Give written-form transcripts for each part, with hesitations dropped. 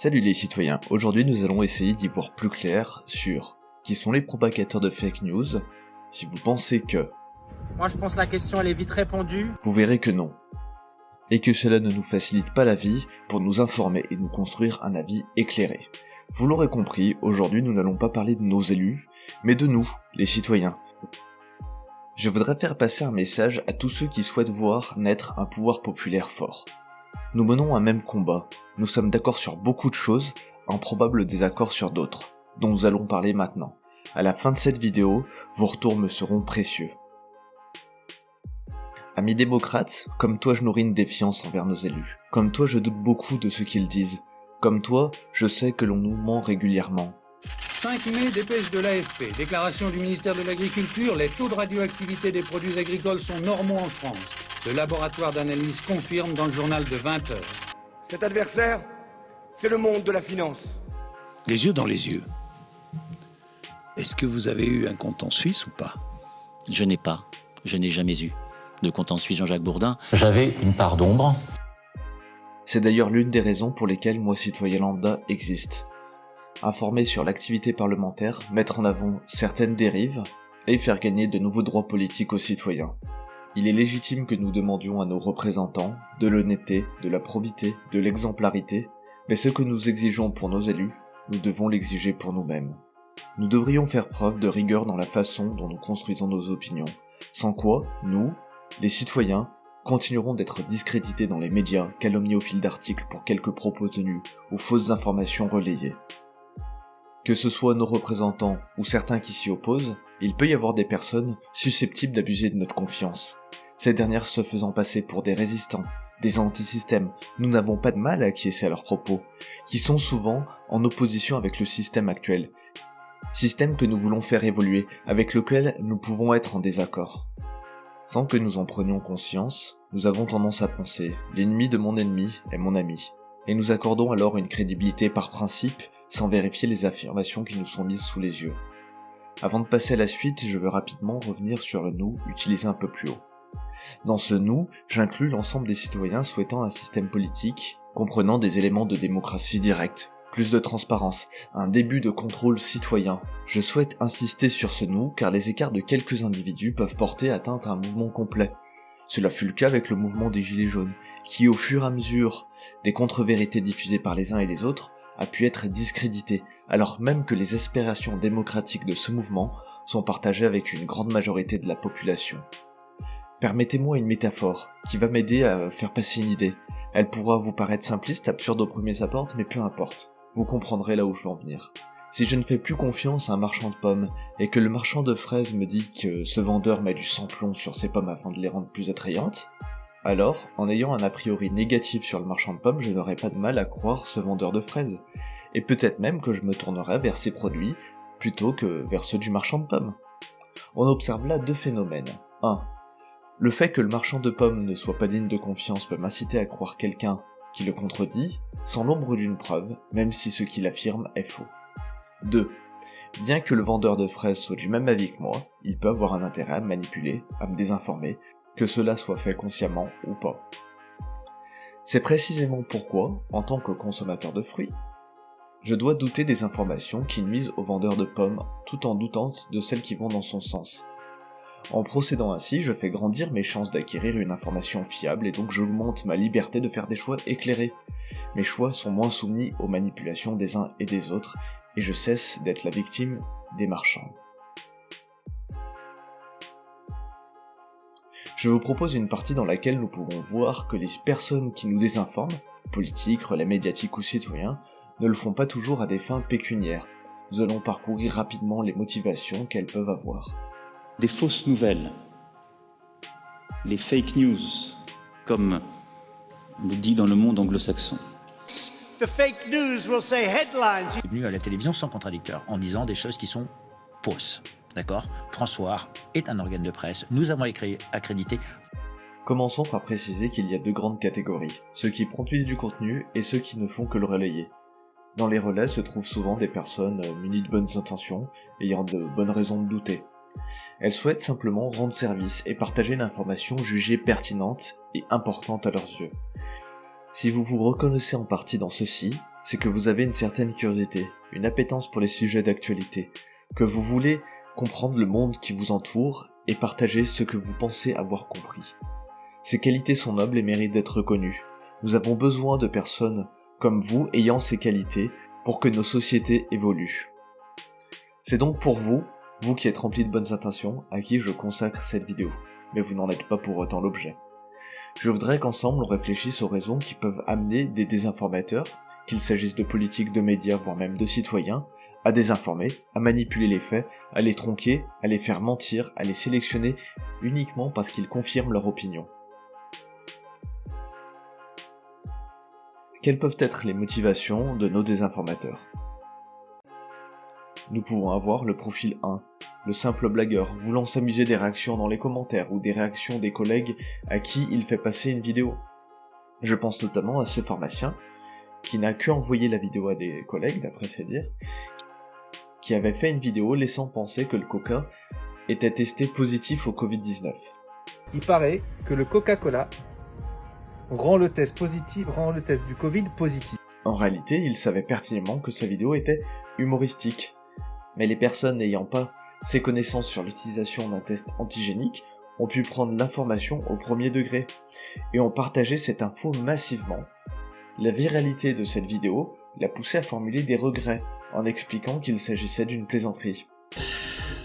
Salut les citoyens, aujourd'hui nous allons essayer d'y voir plus clair sur qui sont les propagateurs de fake news. Si vous pensez que... Moi je pense que la question elle est vite répondue. Vous verrez que non. Et que cela ne nous facilite pas la vie pour nous informer et nous construire un avis éclairé. Vous l'aurez compris, aujourd'hui nous n'allons pas parler de nos élus, mais de nous, les citoyens. Je voudrais faire passer un message à tous ceux qui souhaitent voir naître un pouvoir populaire fort. Nous menons un même combat, nous sommes d'accord sur beaucoup de choses, un probable désaccord sur d'autres, dont nous allons parler maintenant. À la fin de cette vidéo, vos retours me seront précieux. Amis démocrates, comme toi je nourris une défiance envers nos élus. Comme toi je doute beaucoup de ce qu'ils disent. Comme toi, je sais que l'on nous ment régulièrement. 5 mai, dépêche de l'AFP. Déclaration du ministère de l'Agriculture, les taux de radioactivité des produits agricoles sont normaux en France. Le laboratoire d'analyse confirme dans le journal de 20 heures. Cet adversaire, c'est le monde de la finance. Les yeux dans les yeux. Est-ce que vous avez eu un compte en Suisse ou pas? Je n'ai jamais eu de compte en Suisse, Jean-Jacques Bourdin. J'avais une part d'ombre. C'est d'ailleurs l'une des raisons pour lesquelles Moi Citoyen Lambda existe. Informer sur l'activité parlementaire, mettre en avant certaines dérives, et faire gagner de nouveaux droits politiques aux citoyens. Il est légitime que nous demandions à nos représentants de l'honnêteté, de la probité, de l'exemplarité, mais ce que nous exigeons pour nos élus, nous devons l'exiger pour nous-mêmes. Nous devrions faire preuve de rigueur dans la façon dont nous construisons nos opinions, sans quoi, nous, les citoyens, continueront d'être discrédités dans les médias, calomniés au fil d'articles pour quelques propos tenus ou fausses informations relayées. Que ce soit nos représentants ou certains qui s'y opposent, il peut y avoir des personnes susceptibles d'abuser de notre confiance. Ces dernières se faisant passer pour des résistants, des antisystèmes, nous n'avons pas de mal à acquiescer à leurs propos, qui sont souvent en opposition avec le système actuel. Système que nous voulons faire évoluer, avec lequel nous pouvons être en désaccord. Sans que nous en prenions conscience, nous avons tendance à penser « l'ennemi de mon ennemi est mon ami », et nous accordons alors une crédibilité par principe, sans vérifier les affirmations qui nous sont mises sous les yeux. Avant de passer à la suite, je veux rapidement revenir sur le « nous » utilisé un peu plus haut. Dans ce « nous », j'inclus l'ensemble des citoyens souhaitant un système politique, comprenant des éléments de démocratie directe, plus de transparence, un début de contrôle citoyen. Je souhaite insister sur ce « nous » car les écarts de quelques individus peuvent porter atteinte à un mouvement complet. Cela fut le cas avec le mouvement des Gilets jaunes, qui au fur et à mesure des contre-vérités diffusées par les uns et les autres, a pu être discrédité, alors même que les aspirations démocratiques de ce mouvement sont partagées avec une grande majorité de la population. Permettez-moi une métaphore, qui va m'aider à faire passer une idée. Elle pourra vous paraître simpliste, absurde au premier abord, mais peu importe. Vous comprendrez là où je veux en venir. Si je ne fais plus confiance à un marchand de pommes, et que le marchand de fraises me dit que ce vendeur met du sans-plomb sur ses pommes afin de les rendre plus attrayantes, alors, en ayant un a priori négatif sur le marchand de pommes, je n'aurai pas de mal à croire ce vendeur de fraises. Et peut-être même que je me tournerai vers ses produits, plutôt que vers ceux du marchand de pommes. On observe là deux phénomènes. 1. Le fait que le marchand de pommes ne soit pas digne de confiance peut m'inciter à croire quelqu'un qui le contredit, sans l'ombre d'une preuve, même si ce qu'il affirme est faux. 2. Bien que le vendeur de fraises soit du même avis que moi, il peut avoir un intérêt à me manipuler, à me désinformer, que cela soit fait consciemment ou pas. C'est précisément pourquoi, en tant que consommateur de fruits, je dois douter des informations qui nuisent aux vendeurs de pommes, tout en doutant de celles qui vont dans son sens. En procédant ainsi, je fais grandir mes chances d'acquérir une information fiable et donc j'augmente ma liberté de faire des choix éclairés. Mes choix sont moins soumis aux manipulations des uns et des autres, et je cesse d'être la victime des marchands. Je vous propose une partie dans laquelle nous pouvons voir que les personnes qui nous désinforment, politiques, relais médiatiques ou citoyens, ne le font pas toujours à des fins pécuniaires. Nous allons parcourir rapidement les motivations qu'elles peuvent avoir. Des fausses nouvelles, les fake news, comme on le dit dans le monde anglo-saxon. The fake news will say headlines. Il est venu à la télévision sans contradicteur, en disant des choses qui sont fausses. D'accord ? François est un organe de presse, nous avons accrédité. Commençons par préciser qu'il y a deux grandes catégories, ceux qui produisent du contenu et ceux qui ne font que le relayer. Dans les relais se trouvent souvent des personnes munies de bonnes intentions, ayant de bonnes raisons de douter. Elles souhaitent simplement rendre service et partager l'information jugée pertinente et importante à leurs yeux. Si vous vous reconnaissez en partie dans ceci, c'est que vous avez une certaine curiosité, une appétence pour les sujets d'actualité, que vous voulez comprendre le monde qui vous entoure et partager ce que vous pensez avoir compris. Ces qualités sont nobles et méritent d'être reconnues. Nous avons besoin de personnes comme vous ayant ces qualités pour que nos sociétés évoluent. C'est donc pour vous, vous qui êtes rempli de bonnes intentions, à qui je consacre cette vidéo. Mais vous n'en êtes pas pour autant l'objet. Je voudrais qu'ensemble on réfléchisse aux raisons qui peuvent amener des désinformateurs, qu'il s'agisse de politiques, de médias, voire même de citoyens, à désinformer, à manipuler les faits, à les tronquer, à les faire mentir, à les sélectionner uniquement parce qu'ils confirment leur opinion. Quelles peuvent être les motivations de nos désinformateurs ? Nous pouvons avoir le profil 1, le simple blagueur, voulant s'amuser des réactions dans les commentaires ou des réactions des collègues à qui il fait passer une vidéo. Je pense notamment à ce pharmacien, qui n'a que envoyé la vidéo à des collègues, d'après ses dires, qui avait fait une vidéo laissant penser que le coca était testé positif au Covid-19. Il paraît que le Coca-Cola rend le test du Covid positif. En réalité, il savait pertinemment que sa vidéo était humoristique. Mais les personnes n'ayant pas ces connaissances sur l'utilisation d'un test antigénique ont pu prendre l'information au premier degré, et ont partagé cette info massivement. La viralité de cette vidéo l'a poussé à formuler des regrets, en expliquant qu'il s'agissait d'une plaisanterie.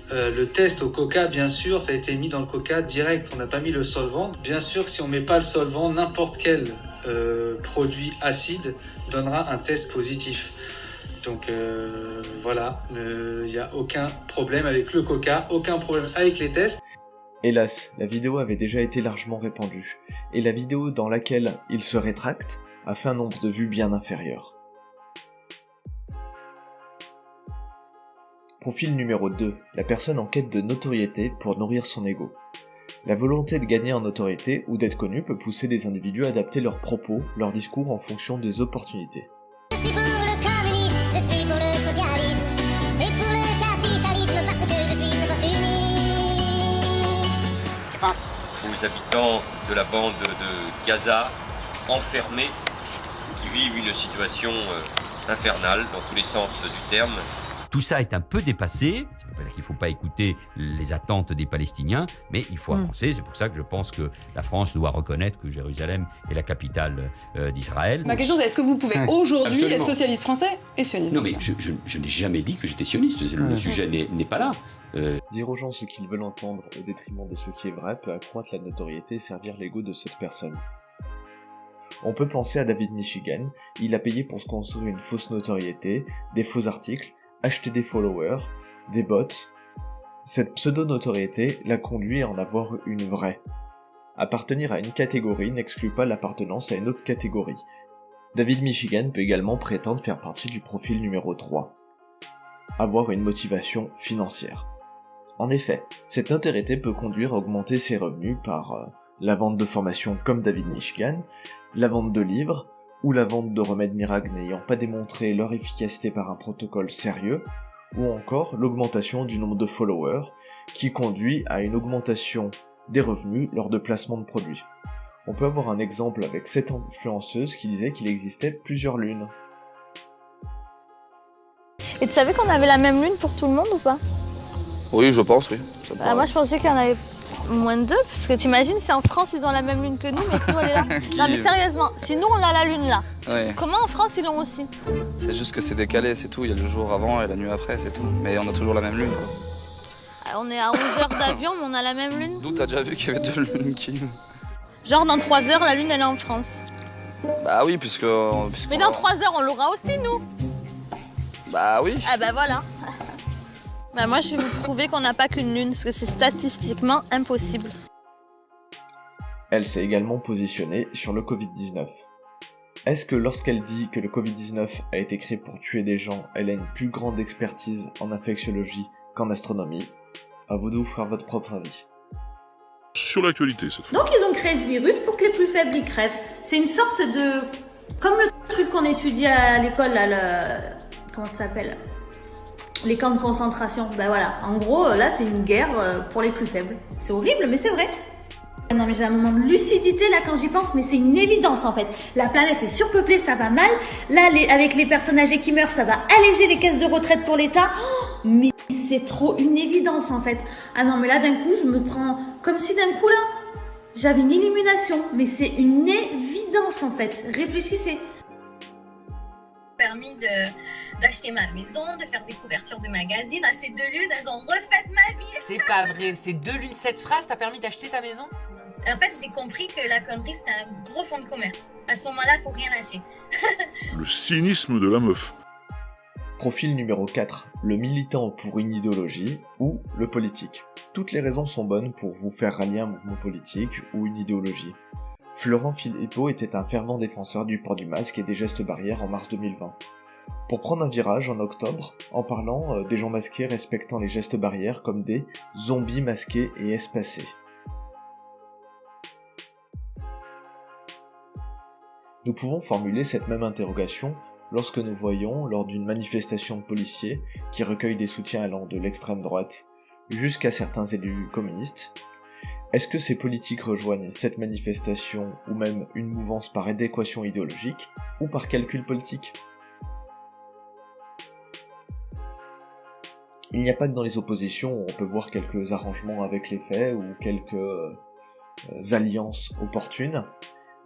Le test au coca, bien sûr, ça a été mis dans le coca direct, on n'a pas mis le solvant. Bien sûr que si on met pas le solvant, n'importe quel produit acide donnera un test positif. Donc voilà, il n'y a aucun problème avec le coca, aucun problème avec les tests. Hélas, la vidéo avait déjà été largement répandue, et la vidéo dans laquelle il se rétracte a fait un nombre de vues bien inférieur. Profil numéro 2, la personne en quête de notoriété pour nourrir son ego. La volonté de gagner en notoriété ou d'être connu peut pousser des individus à adapter leurs propos, leurs discours en fonction des opportunités. Je suis pour le communisme, je suis pour le socialisme, et pour le capitalisme parce que je suis opportuniste. Aux habitants de la bande de Gaza, enfermés, qui vivent une situation infernale dans tous les sens du terme. Tout ça est un peu dépassé, ça ne veut pas dire qu'il ne faut pas écouter les attentes des Palestiniens, mais il faut avancer, c'est pour ça que je pense que la France doit reconnaître que Jérusalem est la capitale d'Israël. Ma question c'est, est-ce que vous pouvez aujourd'hui être socialiste français et sioniste? Non mais je n'ai jamais dit que j'étais sioniste, le sujet n'est pas là. Dire aux gens ce qu'ils veulent entendre au détriment de ce qui est vrai peut accroître la notoriété et servir l'ego de cette personne. On peut penser à David Michigan, il a payé pour se construire une fausse notoriété, des faux articles, acheter des followers, des bots. Cette pseudo-notoriété l'a conduit à en avoir une vraie. Appartenir à une catégorie n'exclut pas l'appartenance à une autre catégorie. David Michigan peut également prétendre faire partie du profil numéro 3. Avoir une motivation financière. En effet, cette notoriété peut conduire à augmenter ses revenus par la vente de formations comme David Michigan, la vente de livres, ou la vente de remèdes miracles n'ayant pas démontré leur efficacité par un protocole sérieux, ou encore l'augmentation du nombre de followers, qui conduit à une augmentation des revenus lors de placement de produits. On peut avoir un exemple avec cette influenceuse qui disait qu'il existait plusieurs lunes. Et tu savais qu'on avait la même lune pour tout le monde ou pas? Oui, je pense, oui. Moi je pensais qu'il y en avait moins de deux, parce que t'imagines si en France ils ont la même lune que nous, mais nous elle est là. Non mais sérieusement, si nous on a la lune là, comment en France ils l'ont aussi? C'est juste que c'est décalé, c'est tout. Il y a le jour avant et la nuit après, c'est tout. Mais on a toujours la même lune, quoi. On est à 11 heures d'avion, mais on a la même lune. D'où t'as déjà vu qu'il y avait deux lunes qui... Genre dans 3 heures, la lune elle est en France. Bah oui, puisque mais dans 3 heures, on l'aura aussi nous. Bah oui. Ah bah voilà. Bah moi je vais vous prouver qu'on n'a pas qu'une lune, parce que c'est statistiquement impossible. Elle s'est également positionnée sur le Covid-19. Est-ce que lorsqu'elle dit que le Covid-19 a été créé pour tuer des gens, elle a une plus grande expertise en infectiologie qu'en astronomie? À vous de vous faire votre propre avis. Sur l'actualité cette fois. Donc ils ont créé ce virus pour que les plus faibles y crèvent. C'est une sorte de... Comme le truc qu'on étudie à l'école, là, comment ça s'appelle? Les camps de concentration. Ben voilà, en gros, là c'est une guerre pour les plus faibles. C'est horrible, mais c'est vrai. Non mais j'ai un moment de lucidité là quand j'y pense, mais c'est une évidence en fait. La planète est surpeuplée, ça va mal. Là, avec les personnes âgées qui meurent, ça va alléger les caisses de retraite pour l'État. Oh, mais c'est trop une évidence en fait. Ah non mais là d'un coup, je me prends comme si d'un coup là, j'avais une illumination. Mais c'est une évidence en fait. Réfléchissez. Permis d'acheter ma maison, de faire des couvertures de magazines. À ces 2 lunes, elles ont refait ma vie. C'est pas vrai, ces 2 lunes, cette phrase t'a permis d'acheter ta maison? En fait, j'ai compris que la connerie, c'était un gros fonds de commerce. À ce moment-là, faut rien lâcher. Le cynisme de la meuf. Profil numéro 4, le militant pour une idéologie ou le politique. Toutes les raisons sont bonnes pour vous faire rallier un mouvement politique ou une idéologie. Florent Philippot était un fervent défenseur du port du masque et des gestes barrières en mars 2020. Pour prendre un virage en octobre, en parlant des gens masqués respectant les gestes barrières comme des zombies masqués et espacés. Nous pouvons formuler cette même interrogation lorsque nous voyons, lors d'une manifestation de policiers qui recueille des soutiens allant de l'extrême droite jusqu'à certains élus communistes, est-ce que ces politiques rejoignent cette manifestation ou même une mouvance par adéquation idéologique ou par calcul politique ? Il n'y a pas que dans les oppositions où on peut voir quelques arrangements avec les faits ou quelques alliances opportunes,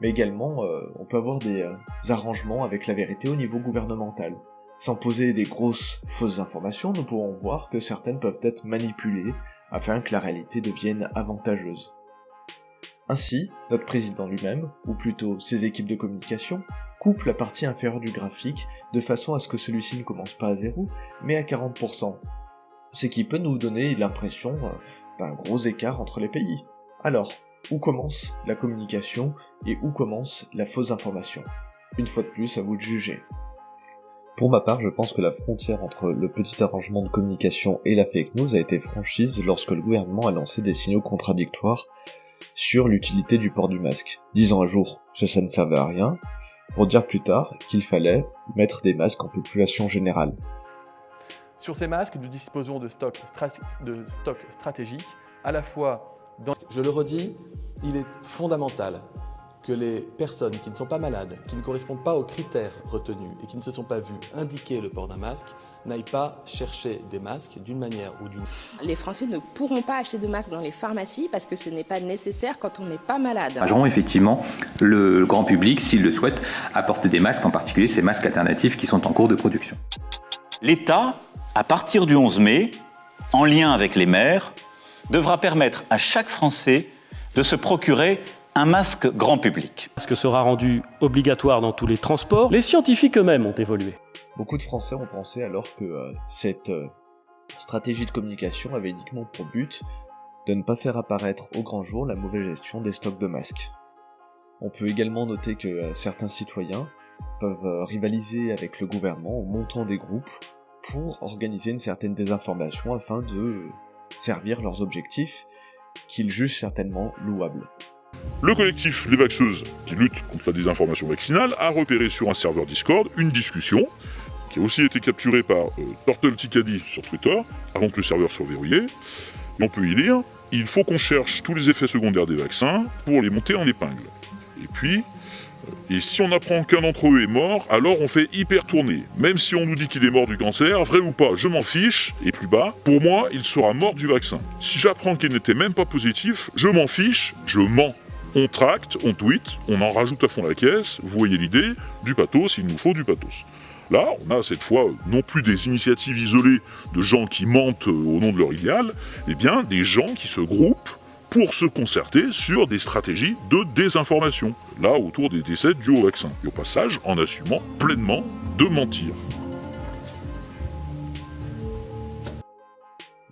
mais également on peut avoir des arrangements avec la vérité au niveau gouvernemental. Sans poser des grosses fausses informations, nous pouvons voir que certaines peuvent être manipulées afin que la réalité devienne avantageuse. Ainsi, notre président lui-même, ou plutôt ses équipes de communication, coupe la partie inférieure du graphique de façon à ce que celui-ci ne commence pas à 0, mais à 40%. Ce qui peut nous donner l'impression d'un gros écart entre les pays. Alors, où commence la communication et où commence la fausse information ? Une fois de plus, à vous de juger. Pour ma part, je pense que la frontière entre le petit arrangement de communication et la fake news a été franchise lorsque le gouvernement a lancé des signaux contradictoires sur l'utilité du port du masque, disant un jour que ça ne servait à rien, pour dire plus tard qu'il fallait mettre des masques en population générale. Sur ces masques, nous disposons de stocks stratégiques, à la fois dans... Je le redis, il est fondamental que les personnes qui ne sont pas malades, qui ne correspondent pas aux critères retenus et qui ne se sont pas vues indiquer le port d'un masque, n'aillent pas chercher des masques d'une manière ou d'une autre. Les Français ne pourront pas acheter de masques dans les pharmacies parce que ce n'est pas nécessaire quand on n'est pas malade. Encouragerons effectivement le grand public, s'il le souhaite, à porter des masques, en particulier ces masques alternatifs qui sont en cours de production. L'État, à partir du 11 mai, en lien avec les maires, devra permettre à chaque Français de se procurer un masque grand public. Le masque sera rendu obligatoire dans tous les transports. Les scientifiques eux-mêmes ont évolué. Beaucoup de Français ont pensé alors que cette stratégie de communication avait uniquement pour but de ne pas faire apparaître au grand jour la mauvaise gestion des stocks de masques. On peut également noter que certains citoyens peuvent rivaliser avec le gouvernement en montant des groupes pour organiser une certaine désinformation afin de servir leurs objectifs qu'ils jugent certainement louables. Le collectif Les Vaxeuses, qui lutte contre la désinformation vaccinale, a repéré sur un serveur Discord une discussion qui a aussi été capturée par Turtle Ticadi sur Twitter, avant que le serveur soit verrouillé. On peut y lire « Il faut qu'on cherche tous les effets secondaires des vaccins pour les monter en épingle. » Et puis, et si on apprend qu'un d'entre eux est mort, alors on fait hyper tourner. Même si on nous dit qu'il est mort du cancer, vrai ou pas, je m'en fiche. Et plus bas, pour moi, il sera mort du vaccin. Si j'apprends qu'il n'était même pas positif, je m'en fiche, je mens. On tracte, on tweet, on en rajoute à fond la caisse, vous voyez l'idée, du pathos, il nous faut du pathos. Là, on a cette fois non plus des initiatives isolées de gens qui mentent au nom de leur idéal, mais bien des gens qui se groupent pour se concerter sur des stratégies de désinformation, là autour des décès dus au vaccin, et au passage en assumant pleinement de mentir.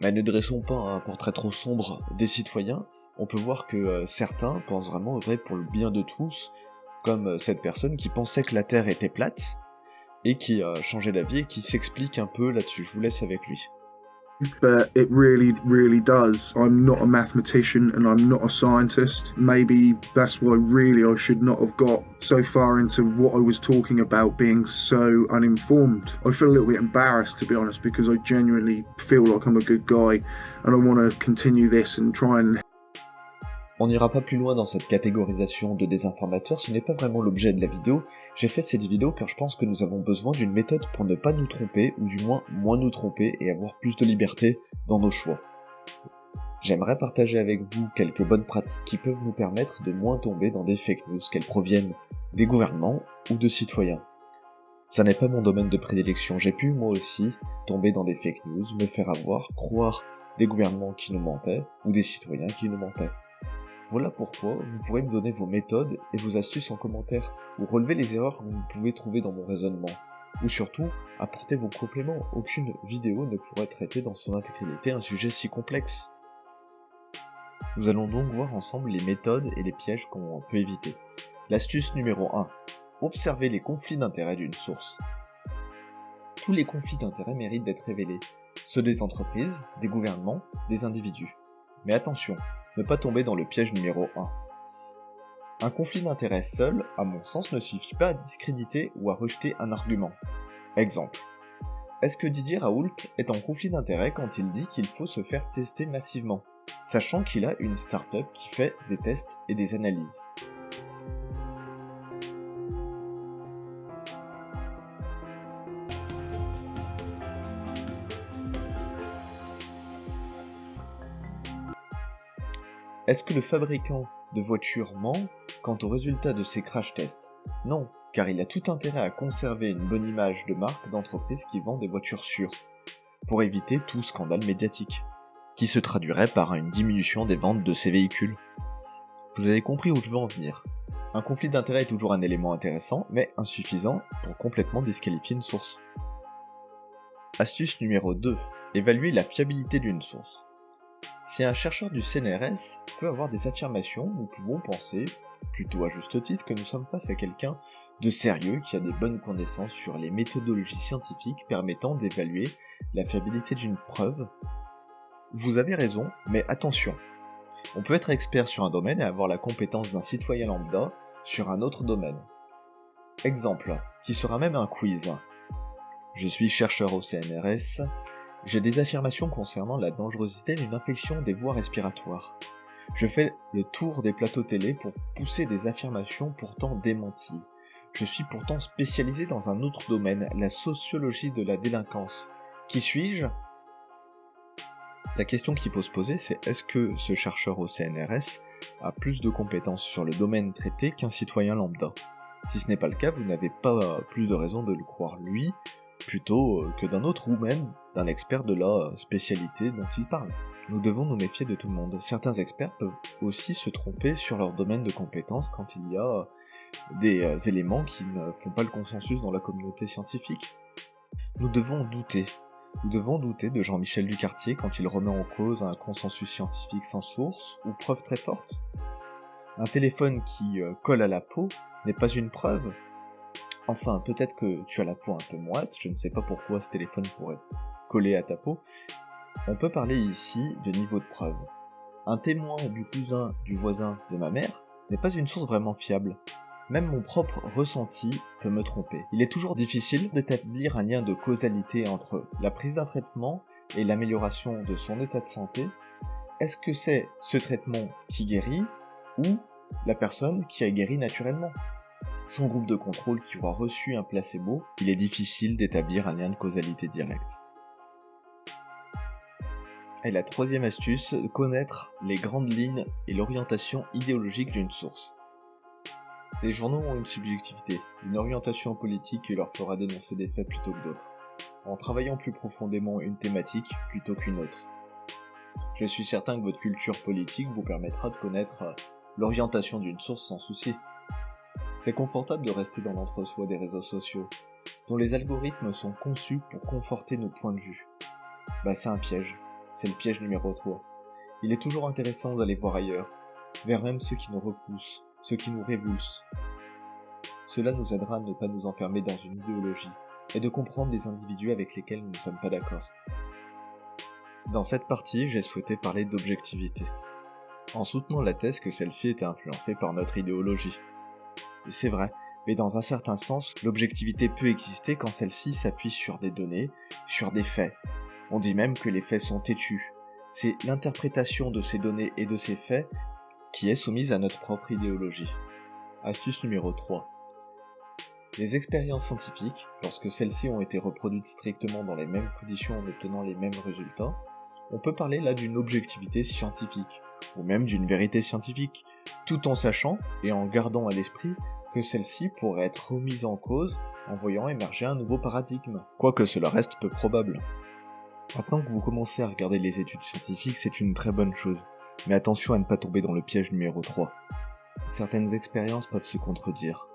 Mais ne dressons pas un portrait trop sombre des citoyens, on peut voir que certains pensent vraiment œuvrer pour le bien de tous, comme cette personne qui pensait que la Terre était plate, et qui a changé d'avis et qui s'explique un peu là-dessus. Je vous laisse avec lui. But it really, really does. I'm not a mathematician and I'm not a scientist. Maybe that's why really I should not have got so far into what I was talking about being so uninformed. I feel a little bit embarrassed, to be honest, because I genuinely feel like I'm a good guy and I want to continue this and try and... On n'ira pas plus loin dans cette catégorisation de désinformateurs, ce n'est pas vraiment l'objet de la vidéo. J'ai fait cette vidéo car je pense que nous avons besoin d'une méthode pour ne pas nous tromper, ou du moins nous tromper et avoir plus de liberté dans nos choix. J'aimerais partager avec vous quelques bonnes pratiques qui peuvent nous permettre de moins tomber dans des fake news, qu'elles proviennent des gouvernements ou de citoyens. Ça n'est pas mon domaine de prédilection, j'ai pu moi aussi tomber dans des fake news, me faire avoir, croire des gouvernements qui nous mentaient, ou des citoyens qui nous mentaient. Voilà pourquoi vous pourrez me donner vos méthodes et vos astuces en commentaire, ou relever les erreurs que vous pouvez trouver dans mon raisonnement, ou surtout, apporter vos compléments. Aucune vidéo ne pourrait traiter dans son intégralité un sujet si complexe. Nous allons donc voir ensemble les méthodes et les pièges qu'on peut éviter. L'astuce numéro 1. Observez les conflits d'intérêts d'une source. Tous les conflits d'intérêts méritent d'être révélés, ceux des entreprises, des gouvernements, des individus. Mais attention, ne pas tomber dans le piège numéro 1. Un conflit d'intérêts seul, à mon sens, ne suffit pas à discréditer ou à rejeter un argument. Exemple. Est-ce que Didier Raoult est en conflit d'intérêts quand il dit qu'il faut se faire tester massivement, sachant qu'il a une start-up qui fait des tests et des analyses? Est-ce que le fabricant de voitures ment quant aux résultats de ses crash tests? Non, car il a tout intérêt à conserver une bonne image de marque d'entreprise qui vend des voitures sûres, pour éviter tout scandale médiatique, qui se traduirait par une diminution des ventes de ces véhicules. Vous avez compris où je veux en venir. Un conflit d'intérêt est toujours un élément intéressant, mais insuffisant pour complètement disqualifier une source. Astuce numéro 2. Évaluer la fiabilité d'une source. Si un chercheur du CNRS peut avoir des affirmations, nous pouvons penser, plutôt à juste titre, que nous sommes face à quelqu'un de sérieux qui a des bonnes connaissances sur les méthodologies scientifiques permettant d'évaluer la fiabilité d'une preuve. Vous avez raison, mais attention. On peut être expert sur un domaine et avoir la compétence d'un citoyen lambda sur un autre domaine. Exemple, qui sera même un quiz. Je suis chercheur au CNRS. J'ai des affirmations concernant la dangerosité d'une infection des voies respiratoires. Je fais le tour des plateaux télé pour pousser des affirmations pourtant démenties. Je suis pourtant spécialisé dans un autre domaine, la sociologie de la délinquance. Qui suis-je ? La question qu'il faut se poser, c'est est-ce que ce chercheur au CNRS a plus de compétences sur le domaine traité qu'un citoyen lambda ? Si ce n'est pas le cas, vous n'avez pas plus de raison de le croire lui, plutôt que d'un autre ou même d'un expert de la spécialité dont il parle. Nous devons nous méfier de tout le monde. Certains experts peuvent aussi se tromper sur leur domaine de compétences quand il y a des éléments qui ne font pas le consensus dans la communauté scientifique. Nous devons douter. Nous devons douter de Jean-Michel Ducartier quand il remet en cause un consensus scientifique sans source ou preuve très forte. Un téléphone qui colle à la peau n'est pas une preuve. Enfin, peut-être que tu as la peau un peu moite, je ne sais pas pourquoi ce téléphone pourrait coller à ta peau. On peut parler ici de niveau de preuve. Un témoin du cousin du voisin de ma mère n'est pas une source vraiment fiable. Même mon propre ressenti peut me tromper. Il est toujours difficile d'établir un lien de causalité entre la prise d'un traitement et l'amélioration de son état de santé. Est-ce que c'est ce traitement qui guérit ou la personne qui a guéri naturellement ? Sans groupe de contrôle qui aura reçu un placebo, il est difficile d'établir un lien de causalité direct. Et la troisième astuce, connaître les grandes lignes et l'orientation idéologique d'une source. Les journaux ont une subjectivité, une orientation politique qui leur fera dénoncer des faits plutôt que d'autres, en travaillant plus profondément une thématique plutôt qu'une autre. Je suis certain que votre culture politique vous permettra de connaître l'orientation d'une source sans souci. C'est confortable de rester dans l'entre-soi des réseaux sociaux, dont les algorithmes sont conçus pour conforter nos points de vue. C'est un piège. C'est le piège numéro 3. Il est toujours intéressant d'aller voir ailleurs, vers même ceux qui nous repoussent, ceux qui nous révulsent. Cela nous aidera à ne pas nous enfermer dans une idéologie, et de comprendre des individus avec lesquels nous ne sommes pas d'accord. Dans cette partie, j'ai souhaité parler d'objectivité, en soutenant la thèse que celle-ci était influencée par notre idéologie. C'est vrai, mais dans un certain sens, l'objectivité peut exister quand celle-ci s'appuie sur des données, sur des faits. On dit même que les faits sont têtus. C'est l'interprétation de ces données et de ces faits qui est soumise à notre propre idéologie. Astuce numéro 3. Les expériences scientifiques, lorsque celles-ci ont été reproduites strictement dans les mêmes conditions en obtenant les mêmes résultats, on peut parler là d'une objectivité scientifique, ou même d'une vérité scientifique, tout en sachant et en gardant à l'esprit que celle-ci pourrait être remise en cause en voyant émerger un nouveau paradigme, quoique cela reste peu probable. Maintenant que vous commencez à regarder les études scientifiques, c'est une très bonne chose, mais attention à ne pas tomber dans le piège numéro 3. Certaines expériences peuvent se contredire.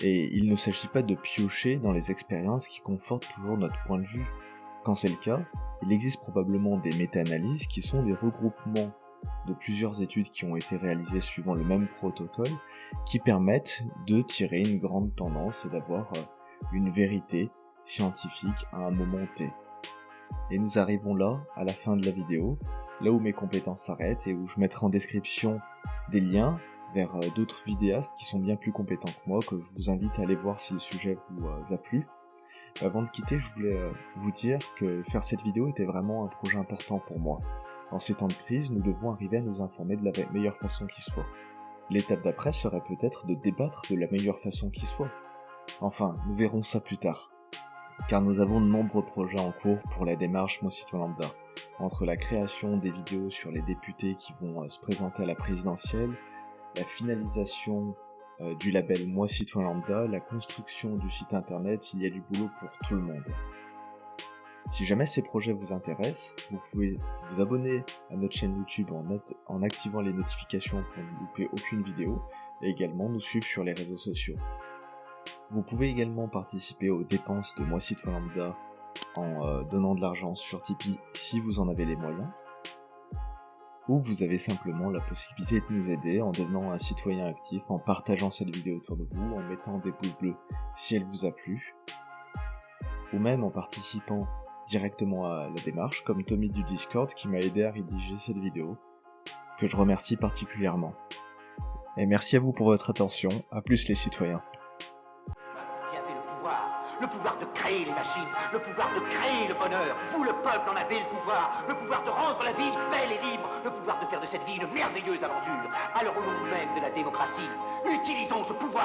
Et il ne s'agit pas de piocher dans les expériences qui confortent toujours notre point de vue. Quand c'est le cas, il existe probablement des méta-analyses qui sont des regroupements de plusieurs études qui ont été réalisées suivant le même protocole, qui permettent de tirer une grande tendance et d'avoir une vérité scientifique à un moment T. Et nous arrivons là, à la fin de la vidéo, là où mes compétences s'arrêtent et où je mettrai en description des liens vers d'autres vidéastes qui sont bien plus compétents que moi, que je vous invite à aller voir si le sujet vous a plu. Avant de quitter, je voulais vous dire que faire cette vidéo était vraiment un projet important pour moi. En ces temps de crise, nous devons arriver à nous informer de la meilleure façon qui soit. L'étape d'après serait peut-être de débattre de la meilleure façon qui soit. Enfin, nous verrons ça plus tard. Car nous avons de nombreux projets en cours pour la démarche Moi Citoyen Lambda. Entre la création des vidéos sur les députés qui vont se présenter à la présidentielle, la finalisation du label Moi Citoyen Lambda, la construction du site internet, il y a du boulot pour tout le monde. Si jamais ces projets vous intéressent, vous pouvez vous abonner à notre chaîne YouTube en activant les notifications pour ne louper aucune vidéo, et également nous suivre sur les réseaux sociaux. Vous pouvez également participer aux dépenses de Moi Citoyen Lambda en donnant de l'argent sur Tipeee si vous en avez les moyens, ou vous avez simplement la possibilité de nous aider en devenant un citoyen actif, en partageant cette vidéo autour de vous, en mettant des pouces bleus si elle vous a plu, ou même en participant directement à la démarche, comme Tommy du Discord qui m'a aidé à rédiger cette vidéo, que je remercie particulièrement. Et merci à vous pour votre attention, à plus les citoyens. Le pouvoir de créer les machines, le pouvoir de créer le bonheur. Vous, le peuple, en avez le pouvoir de rendre la vie belle et libre, le pouvoir de faire de cette vie une merveilleuse aventure. Alors au nom même de la démocratie, utilisons ce pouvoir.